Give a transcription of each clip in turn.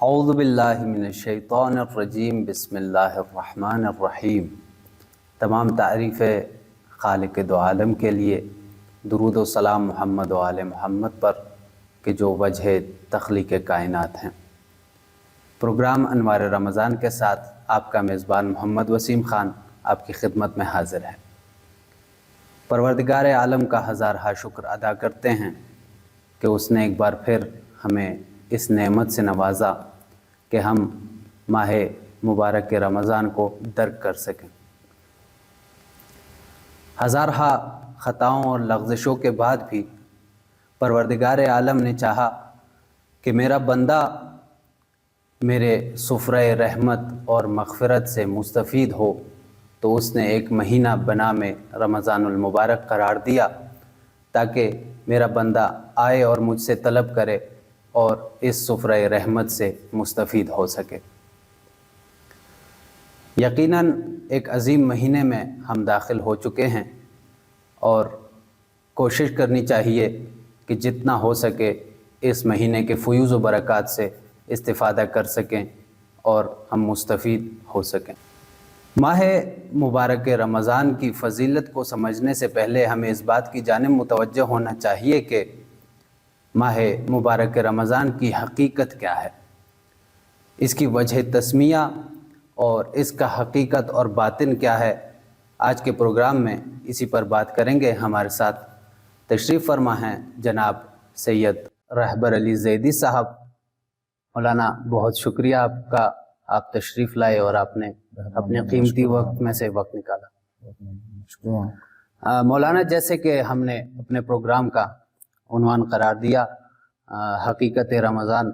اعوذ باللہ من الشیطان الرجیم بسم اللہ الرحمن الرحیم۔ تمام تعریفیں خالق دو عالم کے لیے، درود و سلام محمد و آل محمد پر کہ جو وجہ تخلیق کائنات ہیں۔ پروگرام انوار رمضان کے ساتھ آپ کا میزبان محمد وسیم خان آپ کی خدمت میں حاضر ہے۔ پروردگار عالم کا ہزارہا شکر ادا کرتے ہیں کہ اس نے ایک بار پھر ہمیں اس نعمت سے نوازا کہ ہم ماہ مبارک رمضان کو درک کر سکیں۔ ہزارہا خطاؤں اور لغزشوں کے بعد بھی پروردگار عالم نے چاہا کہ میرا بندہ میرے سفرہ رحمت اور مغفرت سے مستفید ہو، تو اس نے ایک مہینہ بنا میں رمضان المبارک قرار دیا تاکہ میرا بندہ آئے اور مجھ سے طلب کرے اور اس سفرہ رحمت سے مستفید ہو سکے۔ یقیناً ایک عظیم مہینے میں ہم داخل ہو چکے ہیں اور کوشش کرنی چاہیے کہ جتنا ہو سکے اس مہینے کے فیوز و برکات سے استفادہ کر سکیں اور ہم مستفید ہو سکیں۔ ماہ مبارک رمضان کی فضیلت کو سمجھنے سے پہلے ہمیں اس بات کی جانب متوجہ ہونا چاہیے کہ ماہ مبارک رمضان کی حقیقت کیا ہے، اس کی وجہ تسمیہ اور اس کا حقیقت اور باطن کیا ہے۔ آج کے پروگرام میں اسی پر بات کریں گے۔ ہمارے ساتھ تشریف فرما ہیں جناب سید رہبر علی زیدی صاحب۔ مولانا بہت شکریہ آپ کا، آپ تشریف لائے اور آپ نے اپنے قیمتی وقت میں سے وقت نکالا۔ مولانا، جیسے کہ ہم نے اپنے پروگرام کا عنوان قرار دیا حقیقت رمضان،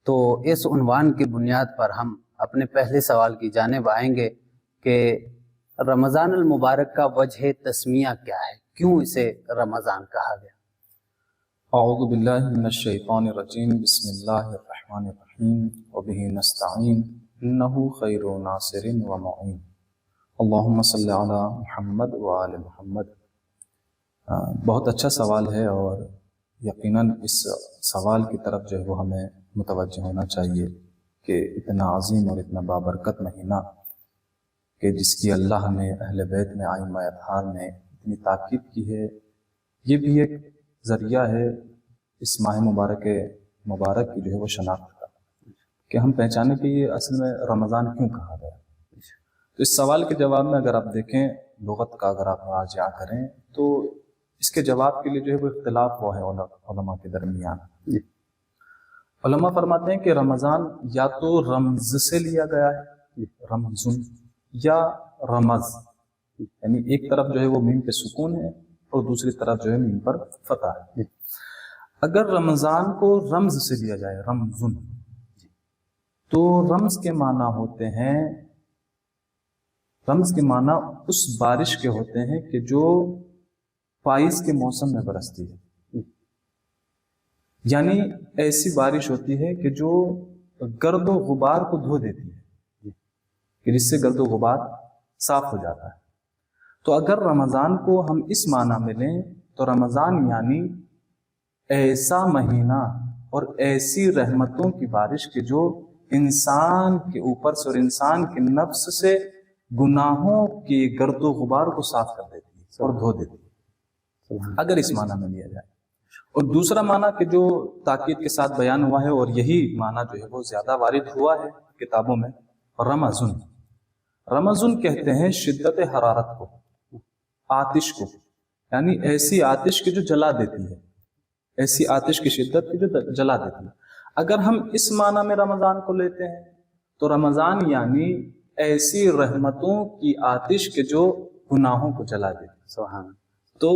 تو اس عنوان کی بنیاد پر ہم اپنے پہلے سوال کی جانب آئیں گے کہ رمضان المبارک کا وجہ تسمیہ کیا ہے، کیوں اسے رمضان کہا گیا؟ اعوذ باللہ من الشیطان الرجیم، بسم اللہ الرحمن الرحیم، وبہ نستعین، انہ خیر ناصر و معین، اللہم صلی علی محمد و آل محمد۔ بہت اچھا سوال ہے اور یقیناً اس سوال کی طرف جو ہے وہ ہمیں متوجہ ہونا چاہیے کہ اتنا عظیم اور اتنا بابرکت مہینہ کہ جس کی اللہ نے اہل بیت نے ائمہ اطہار نے اتنی تاکید کی ہے، یہ بھی ایک ذریعہ ہے اس ماہ مبارک کی جو ہے وہ شناخت کا، کہ ہم پہچانے کہ یہ اصل میں رمضان کیوں کہا گیا۔ تو اس سوال کے جواب میں اگر آپ دیکھیں لغت کا، اگر آپ مراجعہ کریں تو اس کے جواب کے لیے جو ہے وہ اختلاف ہوا ہے علماء کے درمیان۔ علماء فرماتے ہیں کہ رمضان یا تو رمز سے لیا گیا ہے، رمزن، یا رمز، یعنی ایک طرف جو ہے وہ میم پہ سکون ہے اور دوسری طرف جو ہے میم پر فتح ہے۔ اگر رمضان کو رمز سے لیا جائے، رمزن، تو رمز کے معنی ہوتے ہیں، رمز کے معنی اس بارش کے ہوتے ہیں کہ جو پائیز کے موسم میں برستی ہے، یعنی ایسی بارش ہوتی ہے کہ جو گرد و غبار کو دھو دیتی ہے، کہ جس سے گرد و غبار صاف ہو جاتا ہے۔ تو اگر رمضان کو ہم اس معنی میں لیں تو رمضان یعنی ایسا مہینہ اور ایسی رحمتوں کی بارش کہ جو انسان کے اوپر سے اور انسان کے نفس سے گناہوں کے گرد و غبار کو صاف کر دیتی ہے اور دھو دیتی ہے، اگر اس معنی میں لیا جائے۔ اور دوسرا معنی کہ جو تاکید کے ساتھ بیان ہوا ہے اور یہی معنی جو ہے وہ زیادہ وارد ہوا ہے کتابوں میں، رمضان، رمضان کہتے ہیں شدت حرارت کو، آتش کو، یعنی ایسی آتش کی جو جلا دیتی ہے، ایسی آتش کی شدت کی جو جلا دیتی ہے۔ اگر ہم اس معنی میں رمضان کو لیتے ہیں تو رمضان یعنی ایسی رحمتوں کی آتش کے جو گناہوں کو جلا دیتی ہے۔ سبحان اللہ۔ تو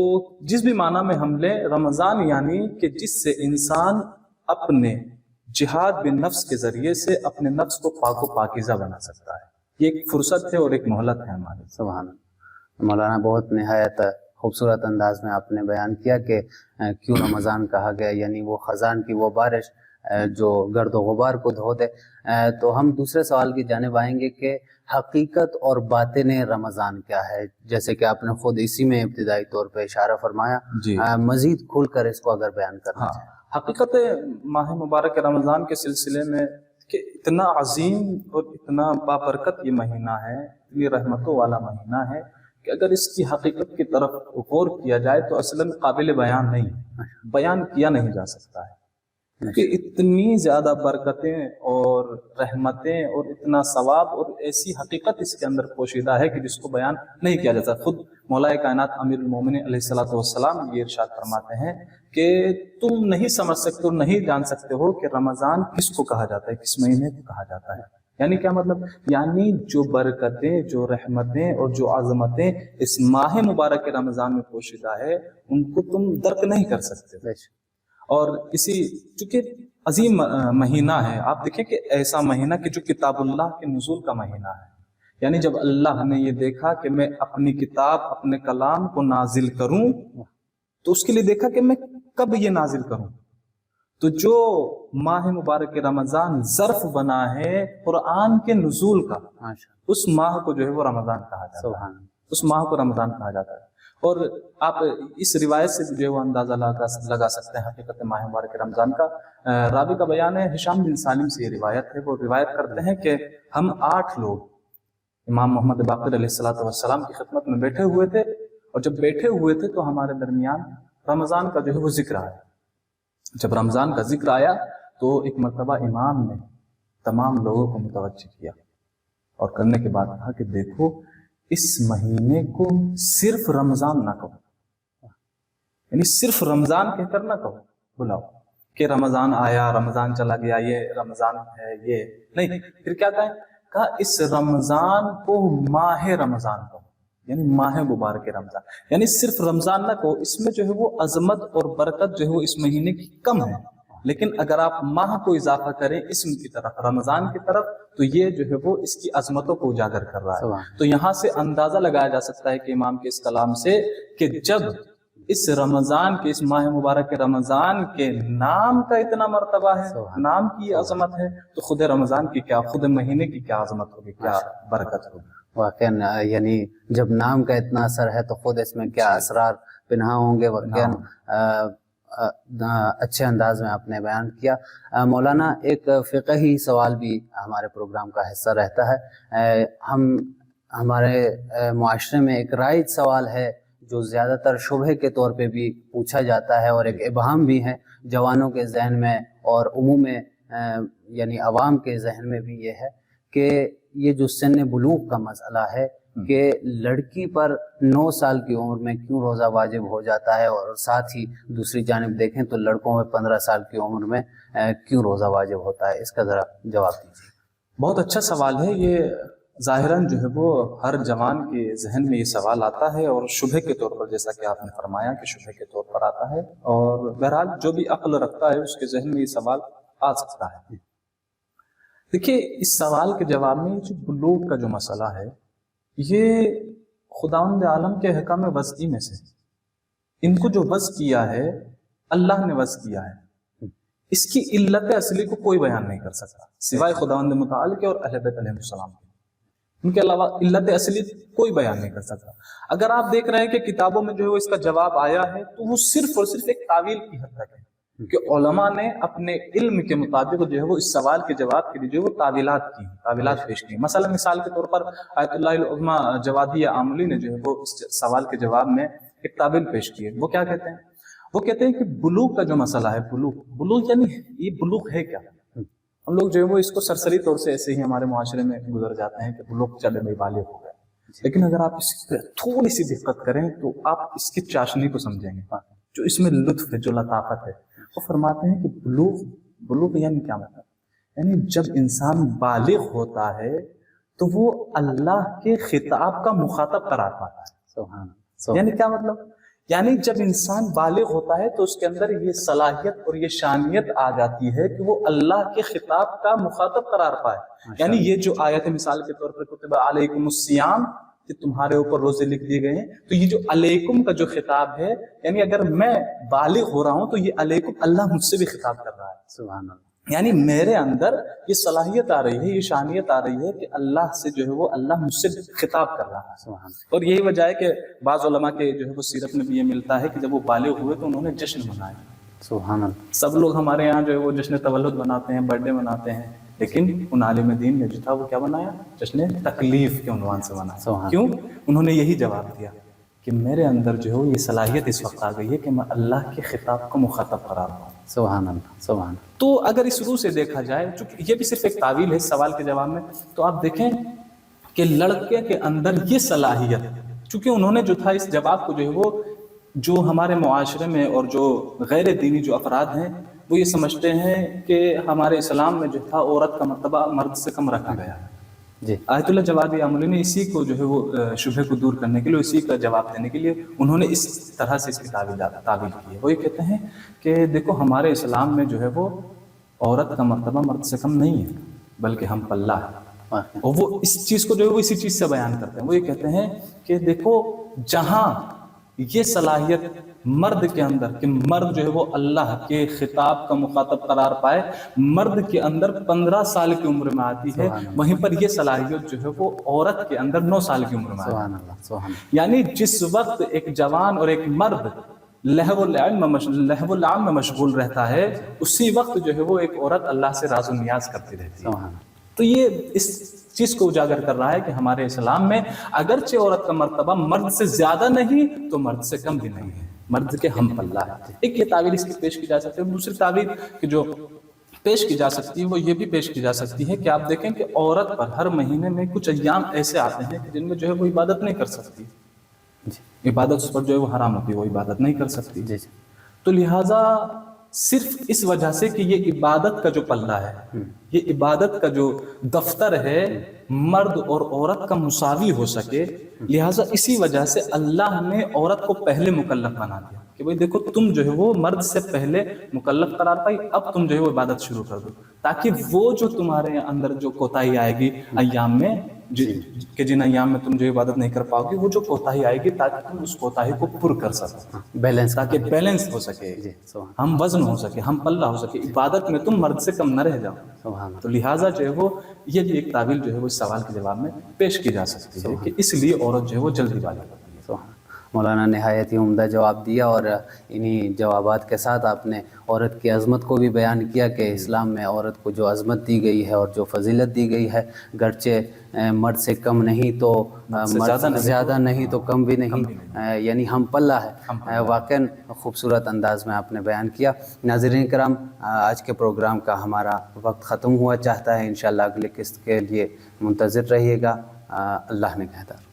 جس بھی معنی میں ہم لیں، رمضان یعنی کہ جس سے انسان اپنے جہاد بالنفس کے ذریعے سے اپنے نفس کو پاک و پاکیزہ بنا سکتا ہے۔ یہ ایک فرصت ہے اور ایک مہلت ہے ہمارے۔ سبحان اللہ۔ مولانا، بہت نہایت خوبصورت انداز میں آپ نے بیان کیا کہ کیوں رمضان کہا گیا، یعنی وہ خزان کی وہ بارش جو گرد و غبار کو دھو دے۔ تو ہم دوسرے سوال کی جانب آئیں گے کہ حقیقت اور باطن رمضان کیا ہے، جیسے کہ آپ نے خود اسی میں ابتدائی طور پہ اشارہ فرمایا، مزید کھل کر اس کو اگر بیان کرنا چاہیں۔ حقیقت ماہ مبارک رمضان کے سلسلے میں کہ اتنا عظیم اور اتنا بابرکت یہ مہینہ ہے، اتنی رحمتوں والا مہینہ ہے کہ اگر اس کی حقیقت کی طرف غور کیا جائے تو اصلاً قابل بیان نہیں، بیان کیا نہیں جا سکتا ہے، کہ اتنی زیادہ برکتیں اور رحمتیں اور اتنا ثواب اور ایسی حقیقت اس کے اندر پوشیدہ ہے کہ جس کو بیان نہیں کیا جاتا۔ خود مولا کائنات امیر المومنین علیہ الصلوۃ والسلام یہ ارشاد فرماتے ہیں کہ تم نہیں سمجھ سکتے اور نہیں جان سکتے ہو کہ رمضان کس کو کہا جاتا ہے، کس مہینے کو کہا جاتا ہے۔ یعنی کیا مطلب؟ یعنی جو برکتیں، جو رحمتیں اور جو عظمتیں اس ماہ مبارک رمضان میں پوشیدہ ہے ان کو تم درک نہیں کر سکتے۔ اور اسی چونکہ عظیم مہینہ ہے، آپ دیکھیں کہ ایسا مہینہ کہ جو کتاب اللہ کے نزول کا مہینہ ہے، یعنی جب اللہ نے یہ دیکھا کہ میں اپنی کتاب، اپنے کلام کو نازل کروں تو اس کے لیے دیکھا کہ میں کب یہ نازل کروں، تو جو ماہ مبارک رمضان ظرف بنا ہے قرآن کے نزول کا، اس ماہ کو جو ہے وہ رمضان کہا جاتا ہے، اس ماہ کو رمضان کہا جاتا ہے۔ اور آپ اس روایت سے جو ہے وہ اندازہ لگا سکتے ہیں حقیقت ماہ مبارک رمضان کا۔ راوی کا بیان ہے، ہشام بن سالم سے یہ روایت ہے، وہ روایت کرتے ہیں کہ ہم 8 لوگ امام محمد باقر علیہ السلام کی خدمت میں بیٹھے ہوئے تھے، اور جب بیٹھے ہوئے تھے تو ہمارے درمیان رمضان کا جو ہے وہ ذکر آیا۔ جب رمضان کا ذکر آیا تو ایک مرتبہ امام نے تمام لوگوں کو متوجہ کیا اور کرنے کے بعد کہا کہ دیکھو اس مہینے کو صرف رمضان نہ کہو، یعنی صرف رمضان کہہ کر نہ کہو، بلاؤ کہ رمضان آیا، رمضان چلا گیا، یہ رمضان ہے، یہ نہیں، پھر کیا کہیں؟ کہا اس رمضان کو ماہ رمضان کہو، یعنی ماہ مبارک رمضان، یعنی صرف رمضان نہ کہو، اس میں جو ہے وہ عظمت اور برکت جو ہے وہ اس مہینے کی کم ہے، لیکن اگر آپ ماہ کو اضافہ کریں اسم کی طرف، رمضان کی طرف، تو یہ جو ہے وہ اس کی عظمتوں کو اجاگر کر رہا ہے۔ تو یہاں سے اندازہ لگایا جا سکتا ہے کہ امام کے اس کلام سے کہ جب اس رمضان کے، اس ماہ مبارک کے رمضان کے نام کا اتنا مرتبہ ہے، نام کی عظمت ہے، تو خود رمضان کی کیا، خود مہینے کی کیا عظمت ہوگی، کیا برکت ہوگی۔ واقعا یعنی جب نام کا اتنا اثر ہے تو خود اس میں کیا اسرار پنہاں ہوں گے۔ واقعا اچھے انداز میں آپ نے بیان کیا۔ مولانا ایک فقہی سوال بھی ہمارے پروگرام کا حصہ رہتا ہے، ہمارے معاشرے میں ایک رائج سوال ہے جو زیادہ تر شبہ کے طور پہ بھی پوچھا جاتا ہے اور ایک ابہام بھی ہے جوانوں کے ذہن میں اور عموم یعنی عوام کے ذہن میں بھی، یہ ہے کہ یہ جو سن بلوغ کا مسئلہ ہے کہ لڑکی پر 9 سال کی عمر میں کیوں روزہ واجب ہو جاتا ہے، اور ساتھ ہی دوسری جانب دیکھیں تو لڑکوں میں 15 سال کی عمر میں کیوں روزہ واجب ہوتا ہے، اس کا ذرا جواب دیجیے۔ بہت اچھا سوال ہے یہ، ظاہراً جو ہے وہ ہر جوان کے ذہن میں یہ سوال آتا ہے، اور شبہ کے طور پر، جیسا کہ آپ نے فرمایا کہ شبہ کے طور پر آتا ہے، اور بہرحال جو بھی عقل رکھتا ہے اس کے ذہن میں یہ سوال آ سکتا ہے۔ دیکھیے اس سوال کے جواب میں جو بلوغ کا جو مسئلہ ہے، یہ خداوند عالم کے احکام وضعی میں سے، ان کو جو وضع کیا ہے اللہ نے وضع کیا ہے، اس کی علت اصلی کو کوئی بیان نہیں کر سکتا سوائے خداوند متعال کے اور اہل بیت علیہ السلام کے، ان کے علاوہ علت اصلی کوئی بیان نہیں کر سکتا۔ اگر آپ دیکھ رہے ہیں کہ کتابوں میں جو ہے اس کا جواب آیا ہے تو وہ صرف اور صرف ایک تعویل کی حد تک ہے، کہ علماء نے اپنے علم کے مطابق جو ہے وہ اس سوال کے جواب کے لیے جو ہے وہ تعویلات پیش کی۔ مثلا مثال کے طور پر آیت اللہ العظمیٰ جوادیہ آملی نے جو ہے وہ اس سوال کے جواب میں ایک تعویل پیش کی ہے۔ وہ کیا کہتے ہیں؟ وہ کہتے ہیں کہ بلوغ کا جو مسئلہ ہے، بلوغ یعنی یہ بلوغ ہے کیا؟ ہم لوگ جو ہے وہ اس کو سرسری طور سے ایسے ہی ہمارے معاشرے میں گزر جاتے ہیں کہ بلوغ چلے میں بالغ ہو گیا، لیکن اگر آپ اس پہ تھوڑی سی دقت کریں تو آپ اس کی چاشنی کو سمجھیں گے، جو اس میں لطف ہے، جو لطافت ہے۔ وہ فرماتے ہیں کہ بلوغ یعنی کیا مطلب؟ یعنی جب انسان بالغ ہوتا ہے تو وہ اللہ کے خطاب کا مخاطب قرار پاتا ہے۔ یعنی کیا مطلب؟ یعنی جب انسان بالغ ہوتا ہے تو اس کے اندر یہ صلاحیت اور یہ شانیت آ جاتی ہے کہ وہ اللہ کے خطاب کا مخاطب قرار پائے۔ یعنی یہ جو آیت مثال کے طور پر کتب علیکم الصیام، کہ تمہارے اوپر روزے لکھ دیے گئے ہیں، تو یہ جو علیکم کا جو خطاب ہے، یعنی اگر میں بالغ ہو رہا ہوں تو یہ علیکم اللہ مجھ سے بھی خطاب کر رہا ہے۔ سبحان اللہ۔ یعنی میرے اندر یہ صلاحیت آ رہی ہے، یہ شانیت آ رہی ہے کہ اللہ سے جو ہے وہ اللہ مجھ سے خطاب کر رہا ہے۔ اور یہی وجہ ہے کہ بعض علماء کے جو ہے وہ سیرت میں بھی یہ ملتا ہے کہ جب وہ بالغ ہوئے تو انہوں نے جشن منایا۔ سبحان اللہ۔ سب لوگ ہمارے یہاں جو ہے وہ جشن تولد مناتے ہیں، برتھ ڈے مناتے ہیں، لیکن ان عالم دین نے جو تھا وہ کیا بنایا؟ جشن تکلیف کے عنوان سے بنایا. سبحان. کیوں؟ انہوں نے یہی جواب دیا کہ میرے اندر جو ہے یہ صلاحیت اس وقت آ گئی ہے کہ میں اللہ کے خطاب کو مخاطب قرار پاؤں. سبحان اللہ سبحان. تو اگر اس روح سے دیکھا جائے، چونکہ یہ بھی صرف ایک تعویل ہے اس سوال کے جواب میں، تو آپ دیکھیں کہ لڑکے کے اندر یہ صلاحیت، چونکہ انہوں نے جو تھا اس جواب کو جو ہے وہ جو ہمارے معاشرے میں اور جو غیر دینی جو افراد ہیں وہ یہ سمجھتے ہیں کہ ہمارے اسلام میں جو تھا عورت کا مرتبہ مرد سے کم رکھا گیا ہے. جی آیت اللہ جواد عملی نے اسی کو جو ہے وہ شبہ کو دور کرنے کے لیے، اسی کا جواب دینے کے لیے انہوں نے اس طرح سے اس کی تعویل کی ہے. وہ یہ کہتے ہیں کہ دیکھو ہمارے اسلام میں جو ہے وہ عورت کا مرتبہ مرد سے کم نہیں ہے، بلکہ ہم پلہ ہے. اور وہ اس چیز کو جو ہے وہ اسی چیز سے بیان کرتے ہیں. وہ یہ کہتے ہیں کہ دیکھو جہاں یہ صلاحیت مرد کے اندر کہ مرد جو ہے وہ اللہ کے خطاب کا مخاطب قرار پائے، مرد کے اندر 15 سال کی عمر میں آتی ہے، وہیں پر یہ صلاحیت جو ہے وہ عورت کے اندر 9 سال کی عمر میں آتی ہے. سبحان اللہ سبحان. یعنی جس وقت ایک جوان اور ایک مرد لہو العام میں مشغول رہتا ہے، اسی وقت جو ہے وہ ایک عورت اللہ سے راز و نیاز کرتی رہتی ہے. تو یہ اس چیز کو اجاگر کر رہا ہے کہ ہمارے اسلام میں اگرچہ عورت کا مرتبہ مرد سے زیادہ نہیں تو مرد سے کم بھی نہیں ہے، مرد کے ہم پلہ ہے. ایک یہ تعویل اس کی پیش کی جا سکتی ہے. دوسری تعویل کہ جو پیش کی جا سکتی ہے وہ یہ بھی پیش کی جا سکتی ہے کہ آپ دیکھیں کہ عورت پر ہر مہینے میں کچھ ایام ایسے آتے ہیں جن میں جو ہے وہ عبادت نہیں کر سکتی. عبادت اس پر جو ہے وہ حرام ہوتی ہے، وہ عبادت نہیں کر سکتی. تو لہٰذا صرف اس وجہ سے کہ یہ عبادت کا جو پلہ ہے، یہ عبادت کا جو دفتر ہے مرد اور عورت کا مساوی ہو سکے، لہٰذا اسی وجہ سے اللہ نے عورت کو پہلے مکلف بنا دیا کہ بھئی دیکھو تم جو ہے وہ مرد سے پہلے مکلف قرار پائی، اب تم جو ہے وہ عبادت شروع کر دو، تاکہ وہ جو تمہارے اندر جو کوتاہی آئے گی ایام میں کہ جن ایام میں تم جو عبادت نہیں کر پاؤ گی، وہ جو کوتاہی آئے گی تاکہ تم اس کوتاہی کو پر کر سکو، بیلنس، تاکہ بیلنس ہو سکے، ہم وزن ہو سکے، ہم پلہ ہو سکے، عبادت میں تم مرد سے کم نہ رہ جاؤ. تو لہٰذا جو ہے وہ یہ بھی ایک تعویل جو ہے وہ اس سوال کے جواب میں پیش کی جا سکتی ہے کہ اس لیے عورت جو ہے وہ جلدی والی ہوتی ہے. مولانا نہایت ہی عمدہ جواب دیا، اور انہی جوابات کے ساتھ آپ نے عورت کی عظمت کو بھی بیان کیا کہ اسلام میں عورت کو جو عظمت دی گئی ہے اور جو فضیلت دی گئی ہے، گرچہ مرد سے کم نہیں تو زیادہ نہیں تو کم بھی نہیں، یعنی ہم پلہ ہے. واقعاً خوبصورت انداز میں آپ نے بیان کیا. ناظرین کرام، آج کے پروگرام کا ہمارا وقت ختم ہوا چاہتا ہے. انشاءاللہ اگلے قسط کے لیے منتظر رہیے گا. اللہ نگہدار.